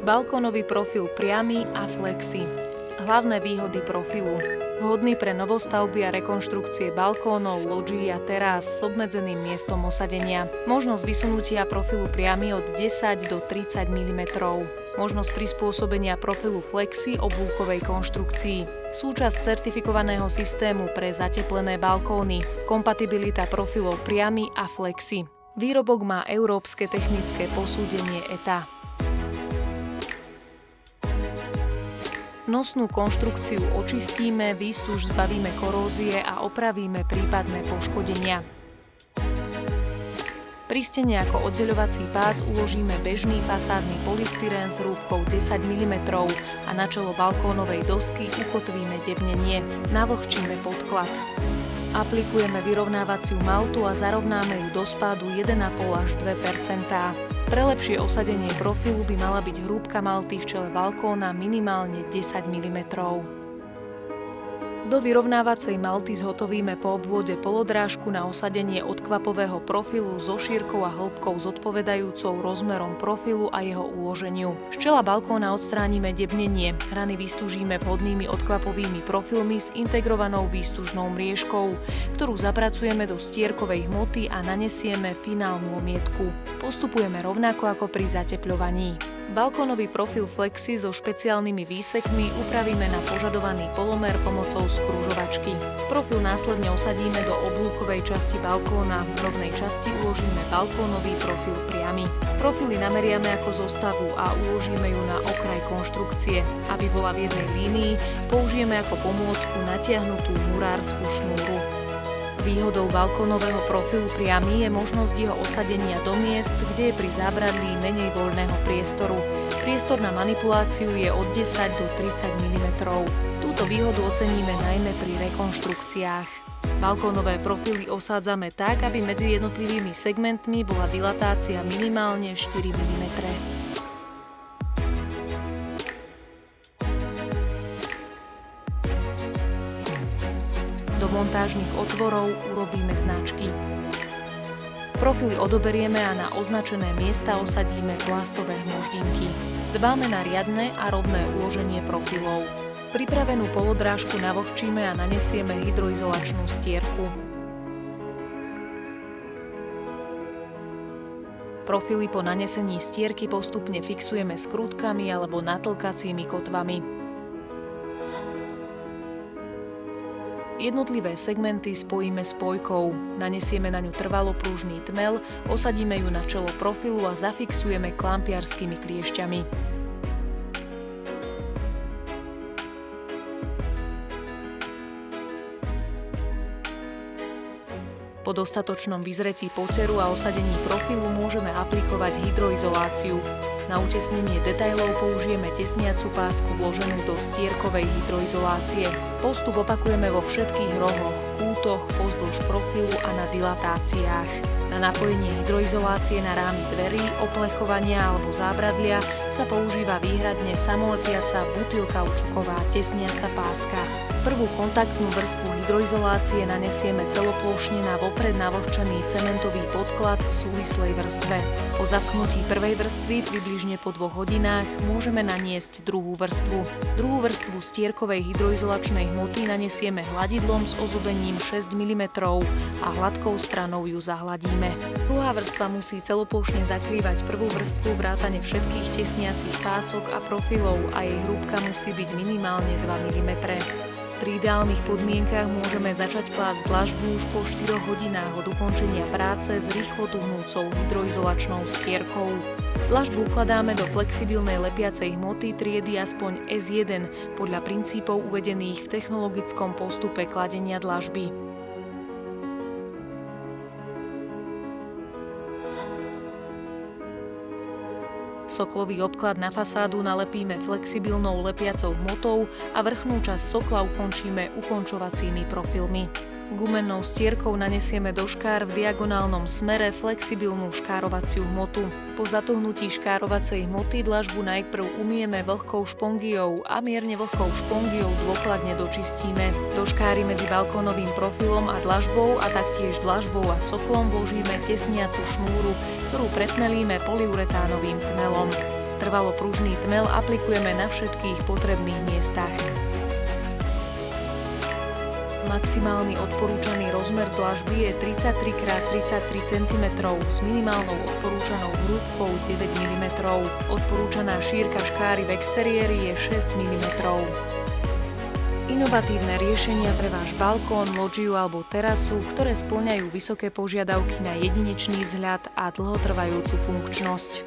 Balkónový profil priamy a flexi. Hlavné výhody profilu. Vhodný pre novostavby a rekonštrukcie balkónov, lodží a terás s obmedzeným miestom osadenia. Možnosť vysunutia profilu priamy od 10 do 30 mm. Možnosť prispôsobenia profilu flexi oblúkovej konštrukcii. Súčasť certifikovaného systému pre zateplené balkóny. Kompatibilita profilov priamy a flexi. Výrobok má európske technické posúdenie ETA. Nosnú konštrukciu očistíme, výstuž zbavíme korózie a opravíme prípadné poškodenia. Pri stene ako oddeľovací pás uložíme bežný fasádny polystyrén s hrúbkou 10 mm a na čelo balkónovej dosky ukotvíme debnenie. Navlhčíme podklad. Aplikujeme vyrovnávaciu maltu a zarovnáme ju do spádu 1,5 až 2 %. Pre lepšie osadenie profilu by mala byť hrúbka malty v čele balkóna minimálne 10 mm. Do vyrovnávacej malty zhotovíme po obvode polodrážku na osadenie odkvapového profilu so šírkou a hĺbkou zodpovedajúcou rozmerom profilu a jeho uloženiu. Z čela balkóna odstránime debnenie, rany vystúžime vhodnými odkvapovými profilmi s integrovanou výstužnou mriežkou, ktorú zapracujeme do stierkovej hmoty a nanesieme finálnu omietku. Postupujeme rovnako ako pri zatepľovaní. Balkónový profil flexi so špeciálnymi výsekmi upravíme na požadovaný polomer pomocou skružovačky. Profil následne osadíme do oblúkovej časti balkóna, v rovnej časti uložíme balkónový profil priamy. Profily nameriame ako zostavu a uložíme ju na okraj konštrukcie. Aby bola v jednej línii, použijeme ako pomôcku natiahnutú murársku šnúru. Výhodou balkónového profilu priamy je možnosť jeho osadenia do miest, kde je pri zábradlí menej voľného priestoru. Priestor na manipuláciu je od 10 do 30 mm. Túto výhodu oceníme najmä pri rekonštrukciách. Balkónové profily osádzame tak, aby medzi jednotlivými segmentmi bola dilatácia minimálne 4 mm. Do montážnych otvorov urobíme značky. Profily odoberieme a na označené miesta osadíme plastové hmoždinky. Dbáme na riadne a rovné uloženie profilov. Pripravenú polodrážku navlhčíme a nanesieme hydroizolačnú stierku. Profily po nanesení stierky postupne fixujeme skrutkami alebo natlkacími kotvami. Jednotlivé segmenty spojíme spojkou, nanesieme na ňu trvalo pružný tmel, osadíme ju na čelo profilu a zafixujeme klampiarskými kliešťami. Po dostatočnom vyzretí poteru a osadení profilu môžeme aplikovať hydroizoláciu. Na utesnenie detailov použijeme tesniacu pásku vloženú do stierkovej hydroizolácie. Postup opakujeme vo všetkých rohoch, kútoch, pozdĺž profilu a na dilatáciách. Na napojenie hydroizolácie na rámy dverí, oplechovania alebo zábradlia sa používa výhradne samolepiaca butylkaučuková tesniaca páska. Prvú kontaktnú vrstvu hydroizolácie nanesieme celoplošne na vopred navlhčený cementový podklad v súvislej vrstve. Po zaschnutí prvej vrstvy, približne po 2 hodinách, môžeme naniesť druhú vrstvu. Druhú vrstvu stierkovej hydroizolačnej hmoty nanesieme hladidlom s ozubením 6 mm a hladkou stranou ju zahladíme. Druhá vrstva musí celoplošne zakrývať prvú vrstvu vrátane všetkých tesniacich pások a profilov a jej hrúbka musí byť minimálne 2 mm. Pri ideálnych podmienkach môžeme začať klásť dlažbu už po 4 hodinách od ukončenia práce s rýchlo tuhnúcou hydroizolačnou stierkou. Dlažbu ukladáme do flexibilnej lepiacej hmoty triedy aspoň S1 podľa princípov uvedených v technologickom postupe kladenia dlažby. Soklový obklad na fasádu nalepíme flexibilnou lepiacou hmotou a vrchnú časť sokla ukončíme ukončovacími profilmi. Gumennou stierkou nanesieme do škár v diagonálnom smere flexibilnú škárovaciu hmotu. Po zatuhnutí škárovacej hmoty dlažbu najprv umieme vlhkou špongiou a mierne vlhkou špongiou dôkladne dočistíme. Do škáry medzi balkónovým profilom a dlažbou a taktiež dlažbou a soklom vložíme tesniacu šnúru, ktorú pretmelíme polyuretánovým tmelom. trvalo pružný tmel aplikujeme na všetkých potrebných miestach. Maximálny odporúčaný rozmer dlažby je 33x33 cm s minimálnou odporúčanou hrúbkou 9 mm. Odporúčaná šírka škáry v exteriéri je 6 mm. Inovatívne riešenia pre váš balkón, lóžiu alebo terasu, ktoré spĺňajú vysoké požiadavky na jedinečný vzhľad a dlhotrvajúcu funkčnosť.